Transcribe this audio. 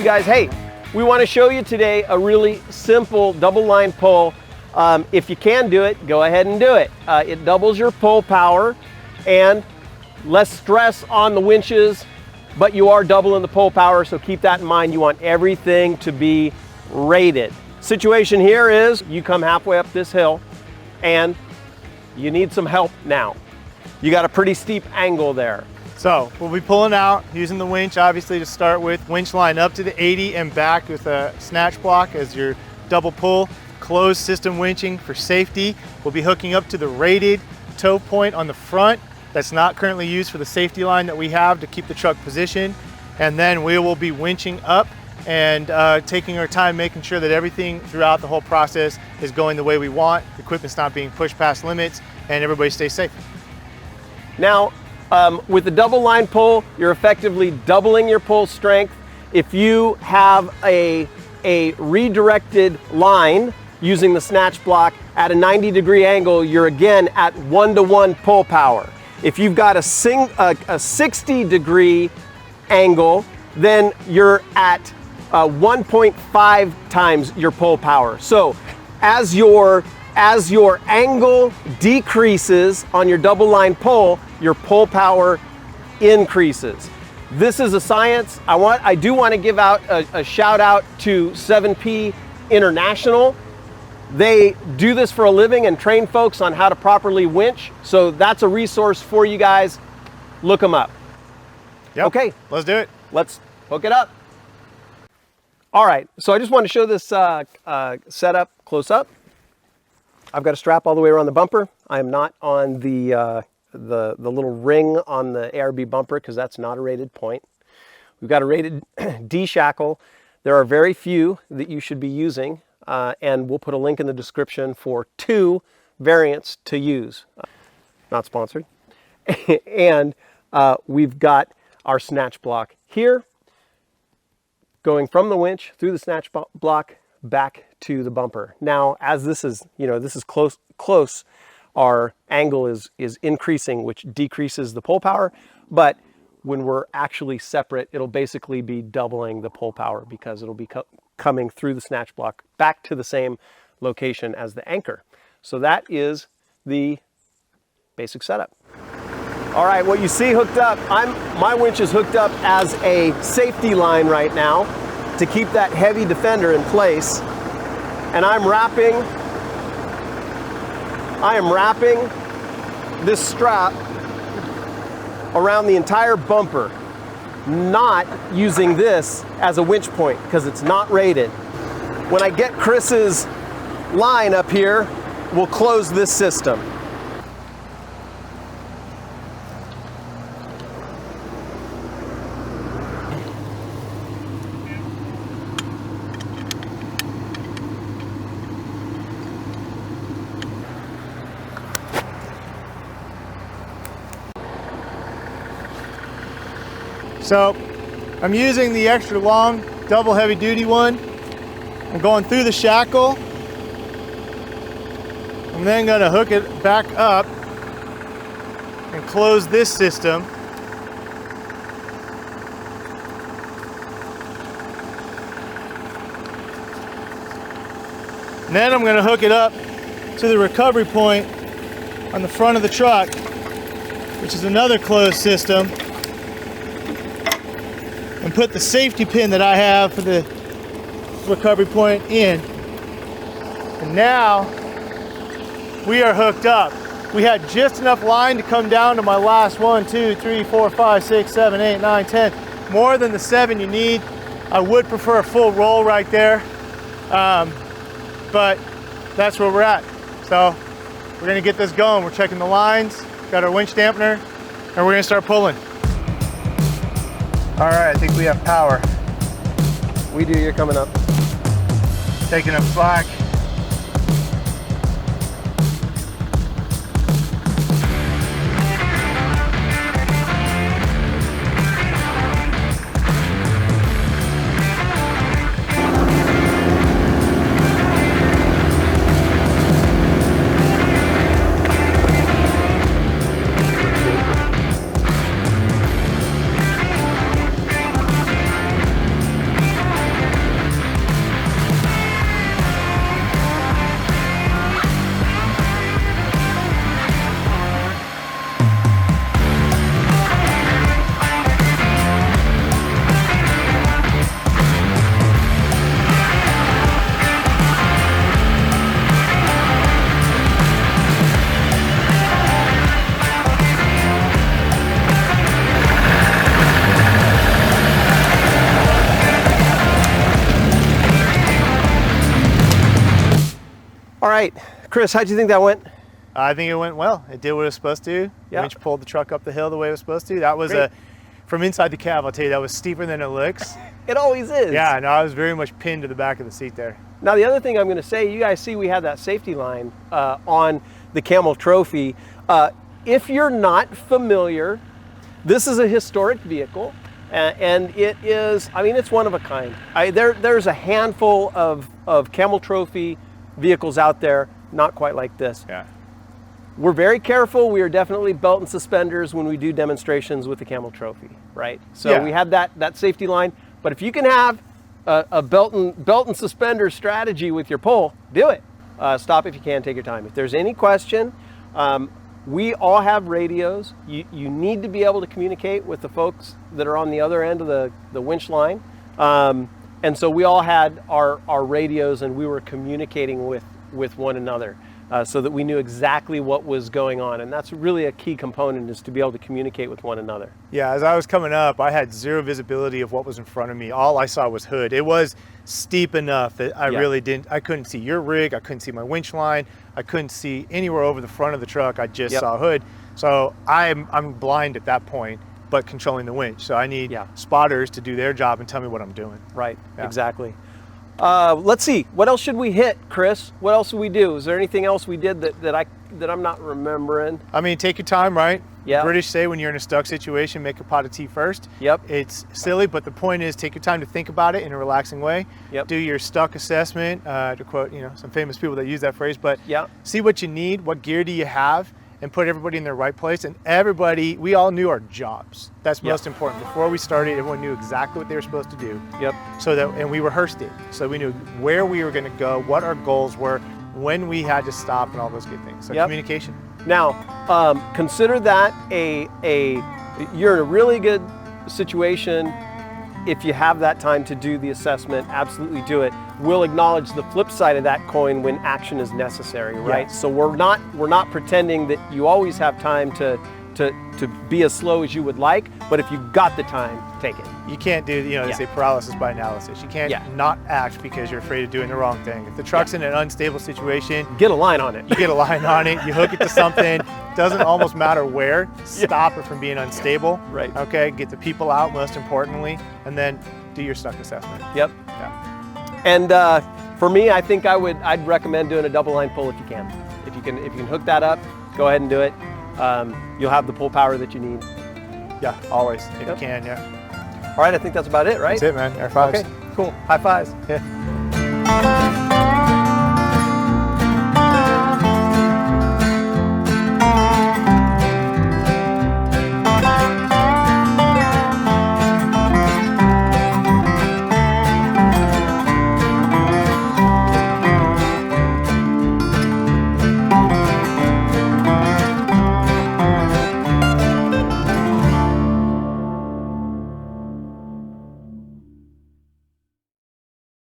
you guys, hey, we want to show you today a really simple double line pull. If you can do it, go ahead and do it. It doubles your pull power and less stress on the winches, but you are doubling the pull power, so keep that in mind. You want everything to be rated. Situation here is you come halfway up this hill and you need some help now. You got a pretty steep angle there. So we'll be pulling out using the winch, obviously, to start with. Winch line up to the 80 and back with a snatch block as your double pull. Closed system winching for safety. We'll be hooking up to the rated tow point on the front that's not currently used for the safety line that we have to keep the truck positioned. And then we will be winching up and taking our time, making sure that everything throughout the whole process is going the way we want. The equipment's not being pushed past limits, and everybody stays safe. Now, with the double line pull, you're effectively doubling your pull strength. If you have a redirected line using the snatch block at a 90-degree angle, you're again at 1-to-1 pull power. If you've got a 60-degree angle, then you're at 1.5 times your pull power. So as your angle decreases on your double line pull, your pull power increases. This is a science. I do want to give out a shout out to 7P International. They do this for a living and train folks on how to properly winch. So that's a resource for you guys. Look them up. Yep. Okay, let's do it. Let's hook it up. All right, so I just want to show this setup close up. I've got a strap all the way around the bumper. I am not on the little ring on the ARB bumper because that's not a rated point. We've got a rated D shackle. There are very few that you should be using, and we'll put a link in the description for 2 variants to use. Not sponsored. And we've got our snatch block here, going from the winch through the snatch block back to the bumper. Now, as this is close, our angle is increasing, which decreases the pull power. But when we're actually separate, it'll basically be doubling the pull power because it'll be coming through the snatch block back to the same location as the anchor. So that is the basic setup. All right, what you see hooked up, my winch is hooked up as a safety line right now to keep that heavy defender in place. And I am wrapping this strap around the entire bumper, not using this as a winch point because it's not rated. When I get Chris's line up here, we'll close this system. So I'm using the extra long double heavy duty one. I'm going through the shackle. I'm then going to hook it back up and close this system. And then I'm going to hook it up to the recovery point on the front of the truck, which is another closed system, and put the safety pin that I have for the recovery point in. And now we are hooked up. We had just enough line to come down to my last 1, 2, 3, 4, 5, 6, 7, 8, 9, 10. More than the 7 you need. I would prefer a full roll right there, but that's where we're at. So we're gonna get this going. We're checking the lines, got our winch dampener, and we're gonna start pulling. All right, I think we have power. We do, you're coming up. Taking up slack. right, Chris, how'd you think that went? I think it went well. It did what it was supposed to. Yeah. Winch pulled the truck up the hill the way it was supposed to. That was Great. from inside the cab, I'll tell you, that was steeper than it looks. It always is. Yeah, no, I was very much pinned to the back of the seat there. Now the other thing I'm going to say, you guys see we have that safety line on the Camel Trophy. If you're not familiar, this is a historic vehicle, and it is, I mean, it's one of a kind. There's a handful of Camel Trophy vehicles out there, not quite like this. Yeah. We're very careful. We are definitely belt and suspenders when we do demonstrations with the Camel Trophy, right? So Yeah. we have that safety line, but if you can have a belt and suspender strategy with your pole, do it. Stop if you can, take your time. If there's any question, we all have radios. You need to be able to communicate with the folks that are on the other end of the winch line. And so we all had our radios, and we were communicating with one another so that we knew exactly what was going on. And that's really a key component, is to be able to communicate with one another. Yeah, as I was coming up, I had zero visibility of what was in front of me. All I saw was hood. It was steep enough that I really I couldn't see your rig, I couldn't see my winch line, I couldn't see anywhere over the front of the truck. I just saw hood. So I'm blind at that point, but controlling the winch. So I need spotters to do their job and tell me what I'm doing. Right, exactly. Let's see, what else should we hit, Chris? What else did we do? Is there anything else we did that I'm not remembering? I mean, take your time, right? Yeah. British say when you're in a stuck situation, make a pot of tea first. Yep. It's silly, but the point is take your time to think about it in a relaxing way. Yep. Do your stuck assessment, to quote, some famous people that use that phrase, but see what you need, what gear do you have, and put everybody in their right place. And everybody, we all knew our jobs. That's most important. Before we started, everyone knew exactly what they were supposed to do. Yep. And we rehearsed it. So we knew where we were gonna go, what our goals were, when we had to stop, and all those good things. So communication. Now, consider that you're in a really good situation. If you have that time to do the assessment, absolutely do it. We'll acknowledge the flip side of that coin when action is necessary, right? Yeah. So we're not pretending that you always have time to be as slow as you would like, but if you've got the time, take it. You can't do, they say paralysis by analysis. You can't not act because you're afraid of doing the wrong thing. If the truck's in an unstable situation, get a line on it. You get a line on it, you hook it to something, doesn't almost matter where, stop it from being unstable. Right. Okay, get the people out most importantly, and then do your stuck assessment. Yep. Yeah. And for me, I think I'd recommend doing a double line pull if you can. If you can hook that up, go ahead and do it. You'll have the pull power that you need. Yeah, always, if you can, All right, I think that's about it, right? That's it, man. Air fives. Okay, cool. High fives. Yeah.